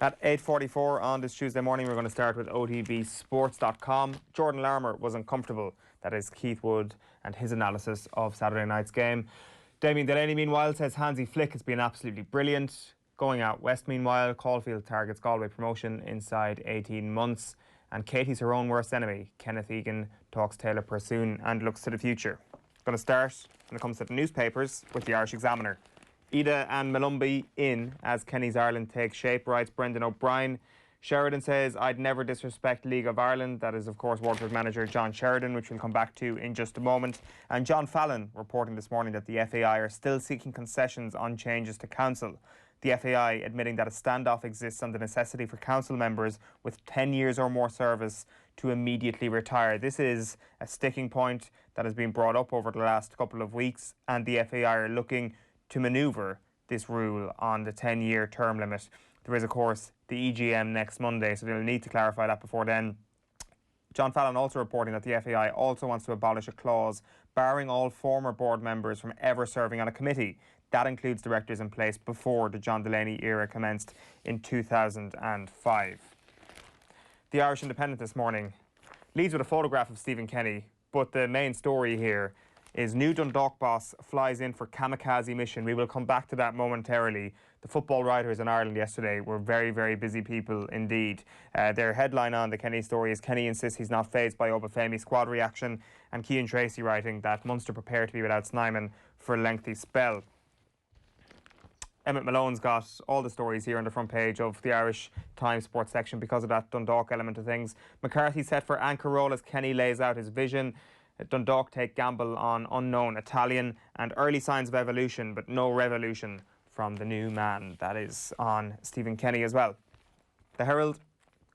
At 8:44 on this Tuesday morning, we're going to start with OTBsports.com. Jordan Larmour was uncomfortable. That is Keith Wood and his analysis of Saturday night's game. Damien Delaney, meanwhile, says Hansi Flick has been absolutely brilliant. Going out west, meanwhile, Caulfield targets Galway promotion inside 18 months. And Katie's her own worst enemy. Kenneth Egan talks Taylor Pursoon and looks to the future. Going to start, when it comes to the newspapers, with the Irish Examiner. Ida and Malumbi in as Kenny's Ireland takes shape, writes Brendan O'Brien. Sheridan says, I'd never disrespect League of Ireland. That is, of course, Waterford manager John Sheridan, which we'll come back to in just a moment. And John Fallon reporting this morning that the FAI are still seeking concessions on changes to council. The FAI admitting that a standoff exists on the necessity for council members with 10 years or more service to immediately retire. This is a sticking point that has been brought up over the last couple of weeks, and the FAI are looking to manoeuvre this rule on the 10-year term limit. There is, of course, the EGM next Monday, so they'll need to clarify that before then. John Fallon also reporting that the FAI also wants to abolish a clause barring all former board members from ever serving on a committee. That includes directors in place before the John Delaney era commenced in 2005. The Irish Independent this morning leads with a photograph of Stephen Kenny, but the main story here is new Dundalk boss flies in for Kamikaze mission. We will come back to that momentarily. The football writers in Ireland yesterday were very, very busy people indeed. Their headline on the Kenny story is Kenny insists he's not fazed by Obafemi squad reaction, and Cian Tracy writing that Munster prepare to be without Snyman for a lengthy spell. Emmett Malone's got all the stories here on the front page of the Irish Times sports section because of that Dundalk element of things. McCarthy set for anchor role as Kenny lays out his vision. Dundalk take gamble on unknown Italian, and early signs of evolution but no revolution from the new man. That is on Stephen Kenny as well. The Herald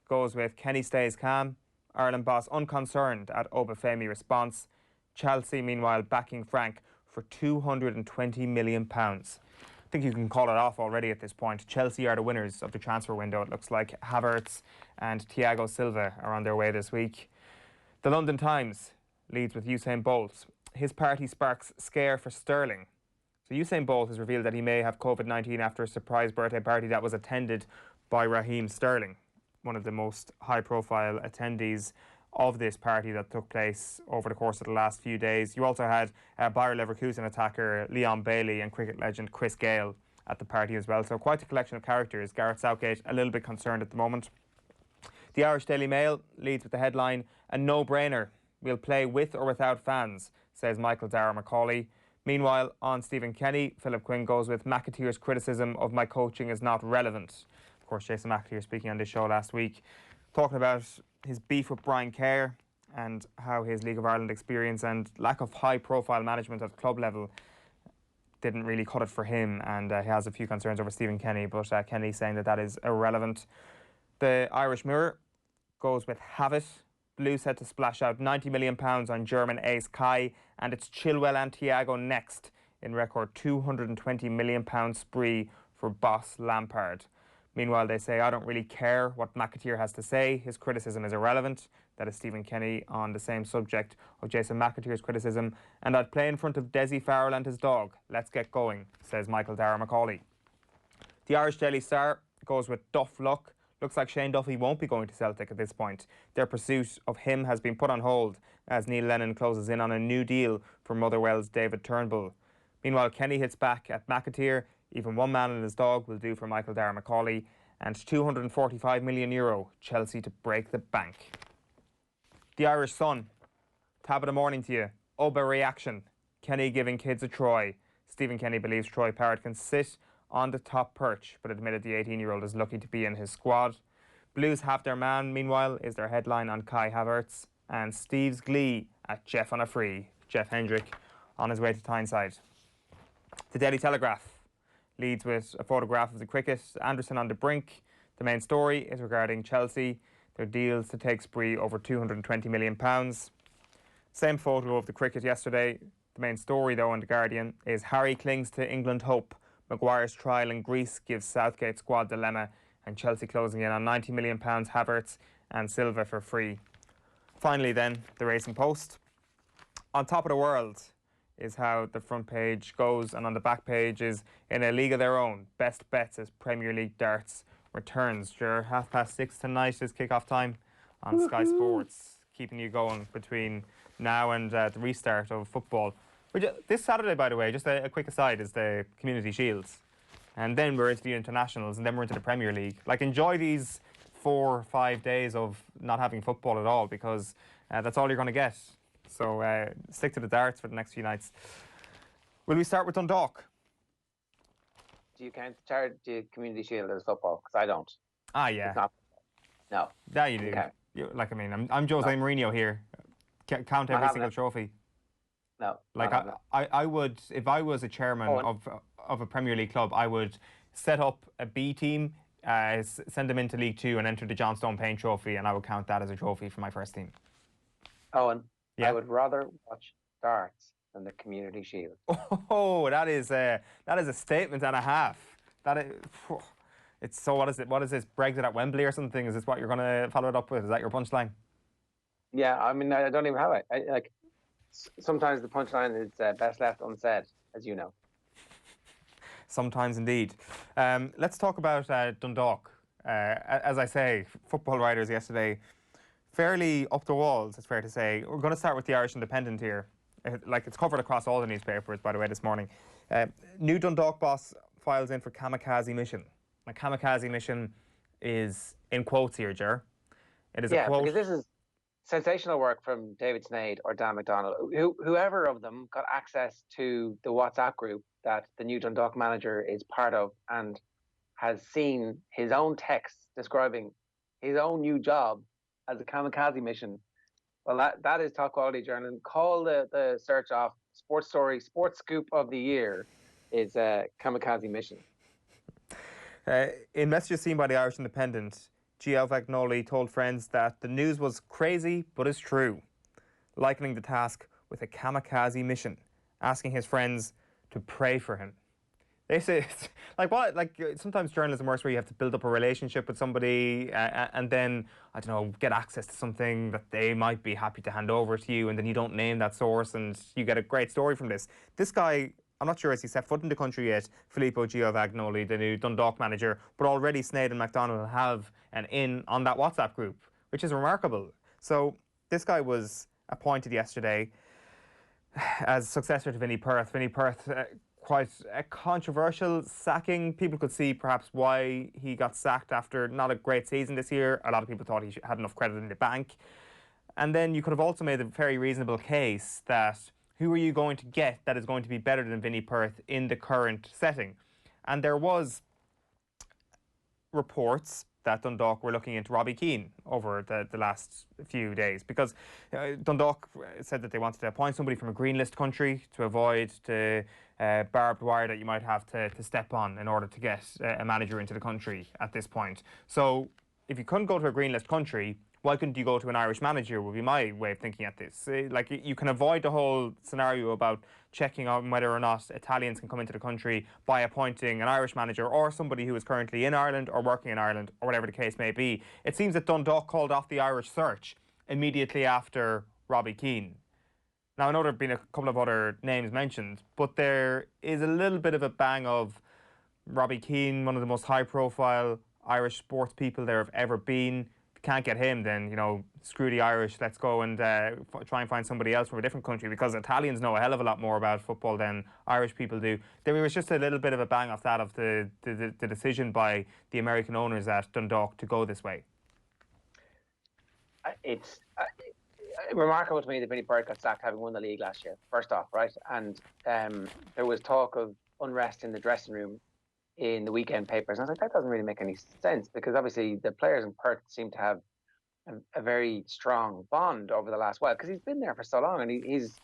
goes with Kenny stays calm, Ireland boss unconcerned at Obafemi response. Chelsea meanwhile backing Frank for £220 million. I think you can call it off already at this point. Chelsea are the winners of the transfer window. It looks like Havertz and Thiago Silva are on their way this week. The London Times leads with Usain Bolt. His party sparks scare for Sterling. So Usain Bolt has revealed that he may have COVID-19 after a surprise birthday party that was attended by Raheem Sterling, one of the most high-profile attendees of this party that took place over the course of the last few days. You also had Bayer Leverkusen attacker Leon Bailey and cricket legend Chris Gale at the party as well. So quite a collection of characters. Gareth Southgate a little bit concerned at the moment. The Irish Daily Mail leads with the headline, a no-brainer. We'll play with or without fans, says Michael Dara Macaulay. Meanwhile, on Stephen Kenny, Philip Quinn goes with McAteer's criticism of my coaching is not relevant. Of course, Jason McAteer speaking on this show last week, talking about his beef with Brian Kerr and how his League of Ireland experience and lack of high-profile management at club level didn't really cut it for him, and he has a few concerns over Stephen Kenny, but Kenny saying that that is irrelevant. The Irish Mirror goes with have it. Blue set to splash out £90 million on German ace Kai, and it's Chilwell and Thiago next in record £220 million spree for boss Lampard. Meanwhile, they say, I don't really care what McAteer has to say. His criticism is irrelevant. That is Stephen Kenny on the same subject of Jason McAteer's criticism. And I'd play in front of Desi Farrell and his dog. Let's get going, says Michael Dara Macaulay. The Irish Daily Star goes with Duff Luck. Looks like Shane Duffy won't be going to Celtic at this point. Their pursuit of him has been put on hold as Neil Lennon closes in on a new deal for Motherwell's David Turnbull. Meanwhile, Kenny hits back at McAteer. Even one man and his dog will do for Michael Dara Macaulay. And €245 million, Chelsea to break the bank. The Irish Sun. Tab of the morning to you. Oba reaction. Kenny giving kids a try. Stephen Kenny believes Troy Parrott can sit on the top perch, but admitted the 18-year-old is lucky to be in his squad. Blues have their man, meanwhile, is their headline on Kai Havertz. And Steve's glee at Jeff on a free. Jeff Hendrick on his way to Tyneside. The Daily Telegraph leads with a photograph of the cricket. Anderson on the brink. The main story is regarding Chelsea. Their deals to take spree over £220 million. Same photo of the cricket yesterday. The main story, though, in The Guardian is Harry clings to England hope. Maguire's trial in Greece gives Southgate squad dilemma, and Chelsea closing in on £90 million Havertz and Silva for free. Finally then, the Racing Post. On top of the world is how the front page goes, and on the back page is in a league of their own, best bets as Premier League darts returns. Sure, 6:30 tonight is kick-off time on Sky Sports, keeping you going between now and the restart of football. This Saturday, by the way, just a quick aside, is the Community Shields. And then we're into the internationals, and then we're into the Premier League. Like, enjoy these 4 or 5 days of not having football at all, because that's all you're going to get. So stick to the darts for the next few nights. Will we start with Dundalk? Do you count the Community Shield as football? Because I don't. Ah, yeah. It's not. No. Yeah, you do. Okay. I'm Jose Mourinho here. Count every single trophy. No. Like, I would, if I was a chairman of a Premier League club, I would set up a B team, send them into League Two and enter the Johnstone Payne Trophy, and I would count that as a trophy for my first team. Owen, yeah? I would rather watch darts than the Community Shield. Oh, that is a statement and a half. It's so, what is it? What is this? Brexit at Wembley or something? Is this what you're going to follow it up with? Is that your punchline? Yeah, I mean, I don't even have it. Sometimes the punchline is best left unsaid, as you know. Sometimes indeed. Let's talk about Dundalk. As I say, football writers yesterday, fairly up the walls, it's fair to say. We're going to start with the Irish Independent here. It's covered across all the newspapers, by the way, this morning. New Dundalk boss files in for Kamikaze mission. My Kamikaze mission is in quotes here, Ger. It is a quote. Because this is sensational work from David Sneyd or Dan McDonald. Whoever of them got access to the WhatsApp group that the new Dundalk manager is part of and has seen his own text describing his own new job as a Kamikaze mission. Well, that is top quality journalism. Call the search off Sports Story, Sports Scoop of the Year is Kamikaze mission. In messages seen by the Irish Independent, Gio Vagnoli told friends that the news was crazy but is true, likening the task with a kamikaze mission, asking his friends to pray for him. They say, sometimes journalism works where you have to build up a relationship with somebody and then, I don't know, get access to something that they might be happy to hand over to you, and then you don't name that source and you get a great story from this. This guy, I'm not sure has he set foot in the country yet, Filippo Giovagnoli, the new Dundalk manager, but already Sneyd and McDonald have an in on that WhatsApp group, which is remarkable. So this guy was appointed yesterday as successor to Vinnie Perth. Vinnie Perth, quite a controversial sacking. People could see perhaps why he got sacked after not a great season this year. A lot of people thought he had enough credit in the bank. And then you could have also made a very reasonable case that who are you going to get that is going to be better than Vinnie Perth in the current setting? And there was reports that Dundalk were looking into Robbie Keane over the last few days, because Dundalk said that they wanted to appoint somebody from a green list country to avoid the barbed wire that you might have to step on in order to get a manager into the country at this point. So if you couldn't go to a green list country, why couldn't you go to an Irish manager, would be my way of thinking at this. You can avoid the whole scenario about checking on whether or not Italians can come into the country by appointing an Irish manager or somebody who is currently in Ireland or working in Ireland, or whatever the case may be. It seems that Dundalk called off the Irish search immediately after Robbie Keane. Now, I know there have been a couple of other names mentioned, but there is a little bit of a bang of Robbie Keane, one of the most high-profile Irish sports people there have ever been. Can't get him, then, screw the Irish, let's go and try and find somebody else from a different country, because Italians know a hell of a lot more about football than Irish people do. There was just a little bit of a bang off that of the decision by the American owners at Dundalk to go this way. It's remarkable to me that Vinnie Perth got sacked having won the league last year, first off, right? And there was talk of unrest in the dressing room in the weekend papers. And I was like, that doesn't really make any sense, because obviously the players in Perth seem to have a very strong bond over the last while, because he's been there for so long and he's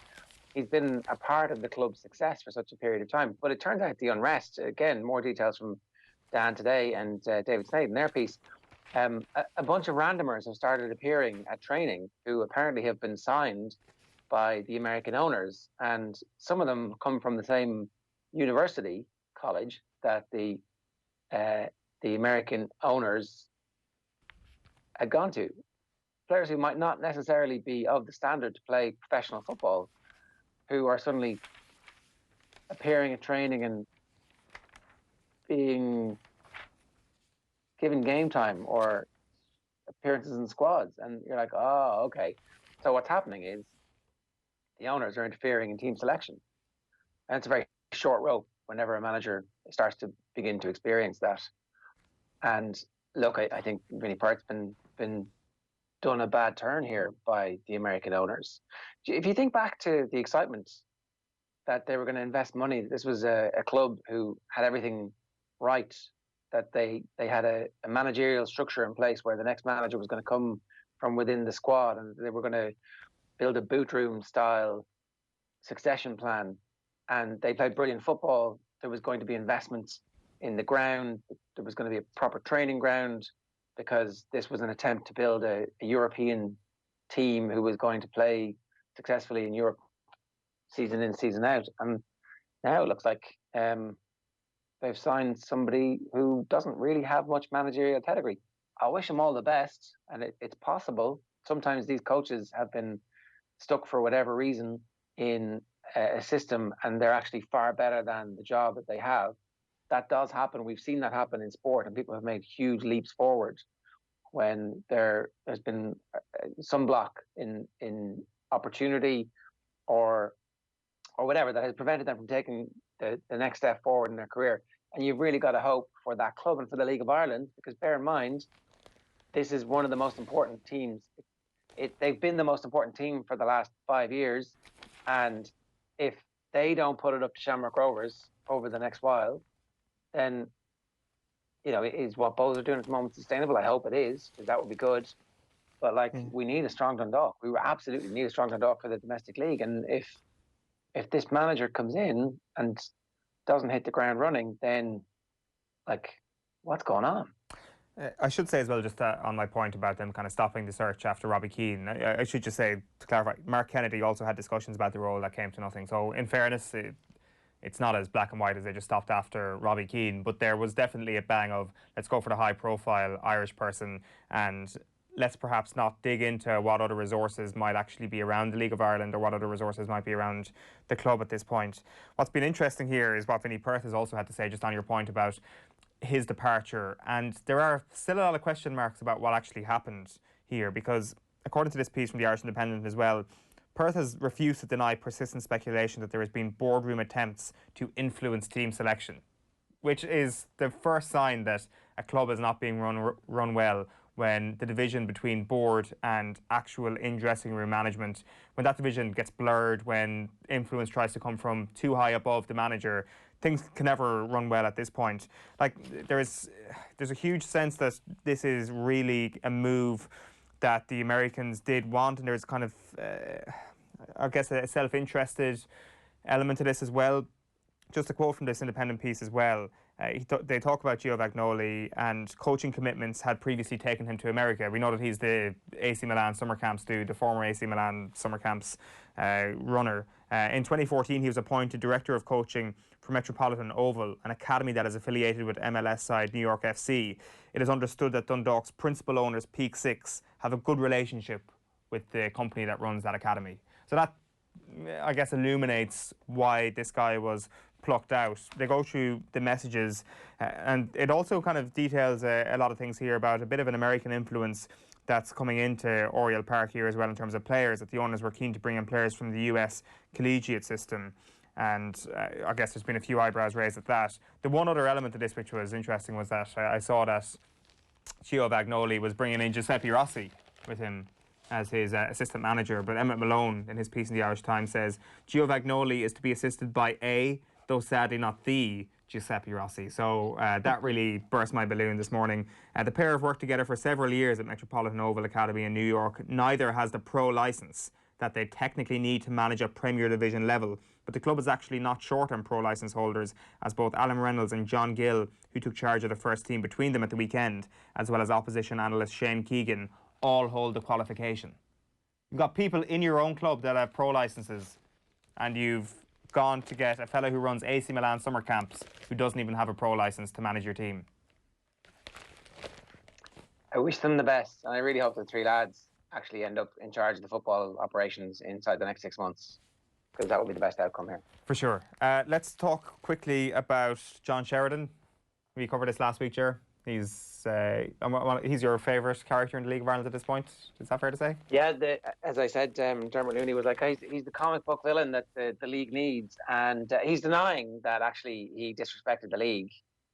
been a part of the club's success for such a period of time. But it turns out the unrest, again, more details from Dan today and David Sneyd in their piece, a bunch of randomers have started appearing at training who apparently have been signed by the American owners, and some of them come from the same college that the American owners had gone to. Players who might not necessarily be of the standard to play professional football, who are suddenly appearing at training and being given game time or appearances in squads, and you're like, oh, okay. So what's happening is the owners are interfering in team selection, and it's a very short rope whenever a manager starts to begin to experience that. And look, I think Vinnie Perth's been done a bad turn here by the American owners. If you think back to the excitement that they were going to invest money, this was a club who had everything right, that they had a managerial structure in place where the next manager was going to come from within the squad, and they were going to build a boot room style succession plan, and they played brilliant football. There was going to be investments in the ground. There was going to be a proper training ground, because this was an attempt to build a European team who was going to play successfully in Europe season in, season out. And now it looks like they've signed somebody who doesn't really have much managerial pedigree. I wish them all the best, and it's possible. Sometimes these coaches have been stuck for whatever reason in a system, and they're actually far better than the job that they have. That does happen. We've seen that happen in sport, and people have made huge leaps forward when there's been some block in opportunity or whatever that has prevented them from taking the next step forward in their career. And you've really got to hope for that club and for the League of Ireland, because bear in mind, this is one of the most important teams. They've been the most important team for the last 5 years, and if they don't put it up to Shamrock Rovers over the next while, then, you know, is what Bohs are doing at the moment sustainable? I hope it is, because that would be good. But we need a strong Dundalk. We absolutely need a strong Dundalk for the domestic league. And if this manager comes in and doesn't hit the ground running, then what's going on? I should say as well, just on my point about them kind of stopping the search after Robbie Keane, I should just say, to clarify, Mark Kennedy also had discussions about the role that came to nothing. So in fairness, it's not as black and white as they just stopped after Robbie Keane, but there was definitely a bang of, let's go for the high-profile Irish person, and let's perhaps not dig into what other resources might actually be around the League of Ireland or what other resources might be around the club at this point. What's been interesting here is what Vinnie Perth has also had to say, just on your point about his departure, and there are still a lot of question marks about what actually happened here, because according to this piece from the Irish Independent as well, Perth has refused to deny persistent speculation that there has been boardroom attempts to influence team selection, which is the first sign that a club is not being run well, when the division between board and actual in-dressing room management, when that division gets blurred, when influence tries to come from too high above the manager, things can never run well at this point. There's a huge sense that this is really a move that the Americans did want, and there's kind of, I guess, a self-interested element to this as well. Just a quote from this Independent piece as well. They talk about Gio Vagnoli, and coaching commitments had previously taken him to America. We know that he's the AC Milan summer camps dude, the former AC Milan summer camps runner. In 2014, he was appointed Director of Coaching for Metropolitan Oval, an academy that is affiliated with MLS side New York FC. It is understood that Dundalk's principal owners, Peak Six, have a good relationship with the company that runs that academy. So that, I guess, illuminates why this guy was plucked out. They go through the messages, and it also kind of details a lot of things here about a bit of an American influence that's coming into Oriel Park here as well, in terms of players, that the owners were keen to bring in players from the US collegiate system. And I guess there's been a few eyebrows raised at that. The one other element of this which was interesting was that I saw that Gio Vagnoli was bringing in Giuseppe Rossi with him as his assistant manager, but Emmett Malone, in his piece in the Irish Times, says Gio Vagnoli is to be assisted by though sadly not the Giuseppe Rossi. So that really burst my balloon this morning. The pair have worked together for several years at Metropolitan Oval Academy in New York. Neither has the pro licence that they technically need to manage at Premier Division level, but the club is actually not short on pro licence holders, as both Alan Reynolds and John Gill, who took charge of the first team between them at the weekend, as well as opposition analyst Shane Keegan, all hold the qualification. You've got people in your own club that have pro licences, and you've gone to get a fellow who runs AC Milan summer camps who doesn't even have a pro licence to manage your team. I wish them the best, and I really hope the three lads actually end up in charge of the football operations inside the next 6 months, because that would be the best outcome here. For sure. Let's talk quickly about John Sheridan. We covered this last week, Ger. He's your favourite character in the League of Ireland at this point. Is that fair to say? Yeah, as I said, Dermot Looney was like, he's the comic book villain that the league needs, and he's denying that actually he disrespected the league.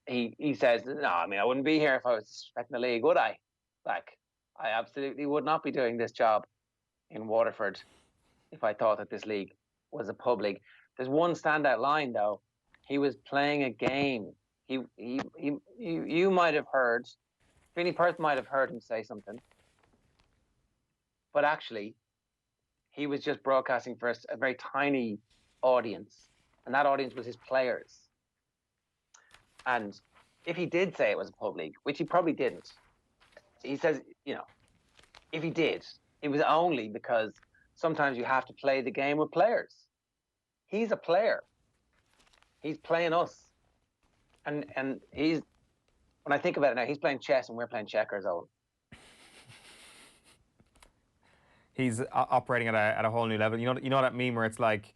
He says, no, I mean, I wouldn't be here if I was disrespecting the league, would I? Like, I absolutely would not be doing this job in Waterford if I thought that this league was a pub league. There's one standout line though. He was playing a game. You might have heard, Vinnie Perth might have heard him say something, but actually, he was just broadcasting for a very tiny audience, and that audience was his players. And if he did say it was a pub league, which he probably didn't, he says, if he did, it was only because sometimes you have to play the game with players. He's a player. He's playing us. And when I think about it now, he's playing chess and we're playing checkers, Owen. He's operating at a whole new level. You know that meme where it's like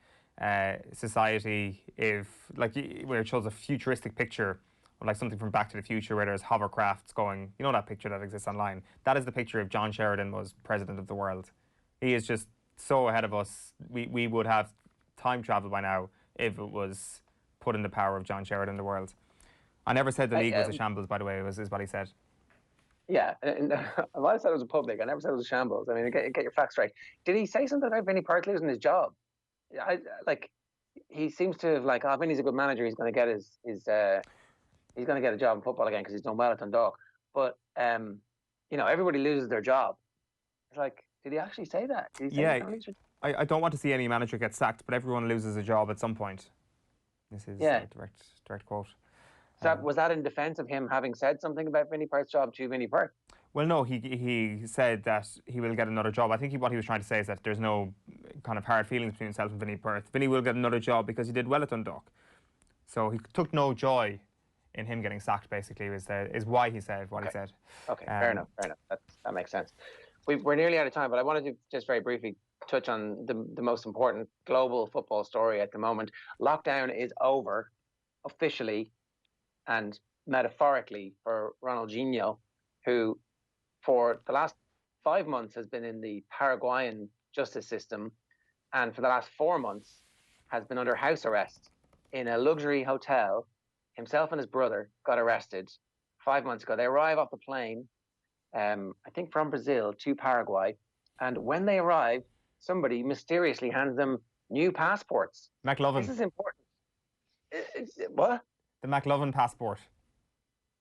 society, where it shows a futuristic picture of like something from Back to the Future where there's hovercrafts going. You know that picture that exists online? That is the picture if John Sheridan was president of the world. He is just so ahead of us. We would have time travel by now if it was put in the power of John Sheridan in the world. I never said the league was a shambles, by the way, is what he said. Yeah, and I might have said it was a public. I never said it was a shambles. I mean, get your facts right. Did he say something about Vinnie Perth losing his job? He seems to have Vinnie's a good manager. He's going to get he's going to get a job in football again because he's done well at Dundalk. But everybody loses their job. It's like, did he actually say that? Did he say I don't want to see any manager get sacked, but everyone loses a job at some point. This is a direct quote. Was that in defence of him having said something about Vinnie Perth's job to Vinnie Perth? Well, no, he said that he will get another job. I think what he was trying to say is that there's no kind of hard feelings between himself and Vinnie Perth. Vinnie will get another job because he did well at Dundalk. So he took no joy in him getting sacked, basically, is why he said what he said. Okay, fair enough. That makes sense. We're nearly out of time, but I wanted to just very briefly touch on the most important global football story at the moment. Lockdown is over officially and metaphorically for Ronaldinho, who for the last 5 months has been in the Paraguayan justice system, and for the last 4 months has been under house arrest in a luxury hotel. Himself and his brother got arrested 5 months ago. They arrive off the plane, I think from Brazil to Paraguay, and when they arrive, somebody mysteriously hands them new passports. McLovin. This is important. What? The McLovin passport.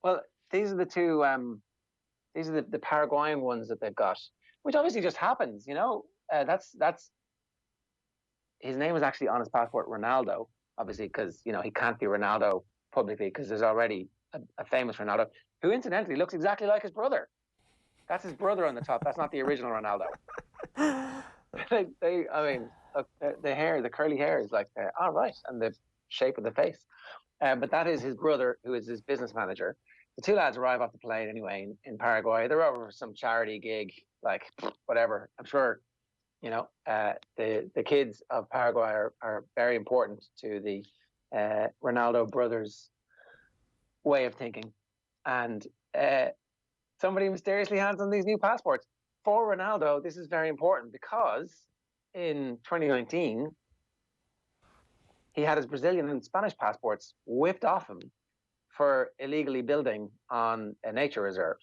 Well, these are the two. These are the Paraguayan ones that they've got, which obviously just happens. That's his name is actually on his passport, Ronaldo. Obviously, because he can't be Ronaldo publicly because there's already a famous Ronaldo who, incidentally, looks exactly like his brother. That's his brother on the top. That's not the original Ronaldo. The hair, the curly hair is like, all right, and the shape of the face. But that is his brother, who is his business manager. The two lads arrive off the plane anyway in Paraguay. They're over for some charity gig, like whatever. I'm sure, the kids of Paraguay are very important to the Ronaldo brothers' way of thinking. And somebody mysteriously hands them these new passports. For Ronaldo, this is very important because in 2019, he had his Brazilian and Spanish passports whipped off him for illegally building on a nature reserve.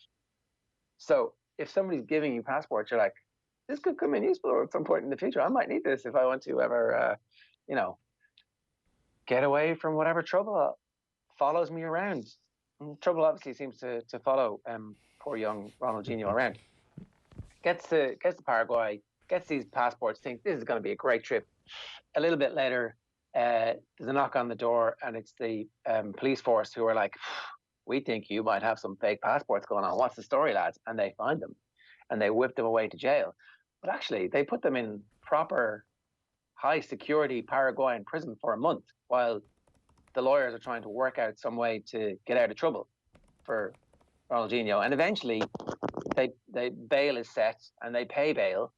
So if somebody's giving you passports, you're like, this could come in useful at some point in the future. I might need this if I want to ever, get away from whatever trouble follows me around. And trouble obviously seems to follow poor young Ronaldinho around. Gets to Paraguay, gets these passports, thinks this is going to be a great trip. A little bit later, there's a knock on the door, and it's the police force who are like, we think you might have some fake passports going on. What's the story, lads? And they find them, and they whip them away to jail. But actually, they put them in proper high-security Paraguayan prison for a month while the lawyers are trying to work out some way to get out of trouble for Ronaldinho. And eventually, they bail is set, and they pay bail.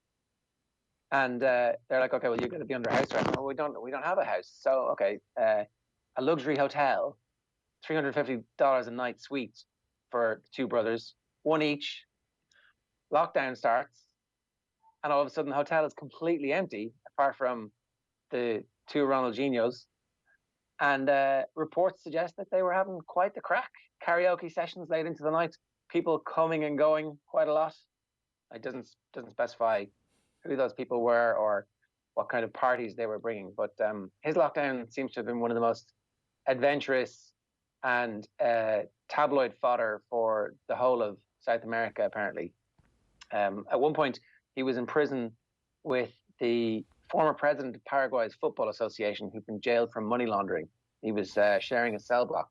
And they're like, okay, well, you're going to be under house arrest. Well, we don't have a house. So, okay, a luxury hotel, $350 a night suite for two brothers, one each. Lockdown starts, and all of a sudden the hotel is completely empty, apart from the two Ronaldinhos. And reports suggest that they were having quite the crack. Karaoke sessions late into the night, people coming and going quite a lot. It doesn't specify who those people were or what kind of parties they were bringing. But his lockdown seems to have been one of the most adventurous and tabloid fodder for the whole of South America, apparently. At one point, he was in prison with the former president of Paraguay's Football Association, who'd been jailed for money laundering. He was sharing a cell block.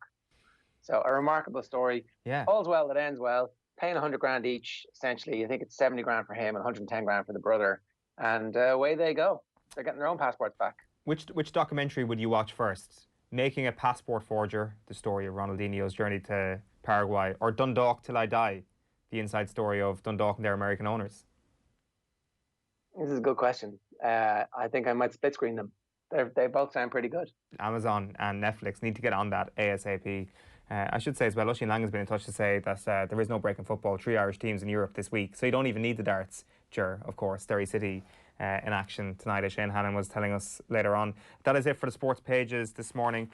So a remarkable story. Yeah. All's well that ends well. Paying 100 grand each, essentially. I think it's 70 grand for him and 110 grand for the brother. And away they go. They're getting their own passports back. Which documentary would you watch first? Making a Passport Forger, the story of Ronaldinho's journey to Paraguay, or Dundalk Till I Die, the inside story of Dundalk and their American owners? This is a good question. I think I might split screen them. They both sound pretty good. Amazon and Netflix need to get on that ASAP. I should say as well, Oisin Lang has been in touch to say that there is no break in football. 3 Irish teams in Europe this week, so you don't even need the darts. Sure, of course, Derry City in action tonight, as Shane Hannon was telling us later on. That is it for the sports pages this morning.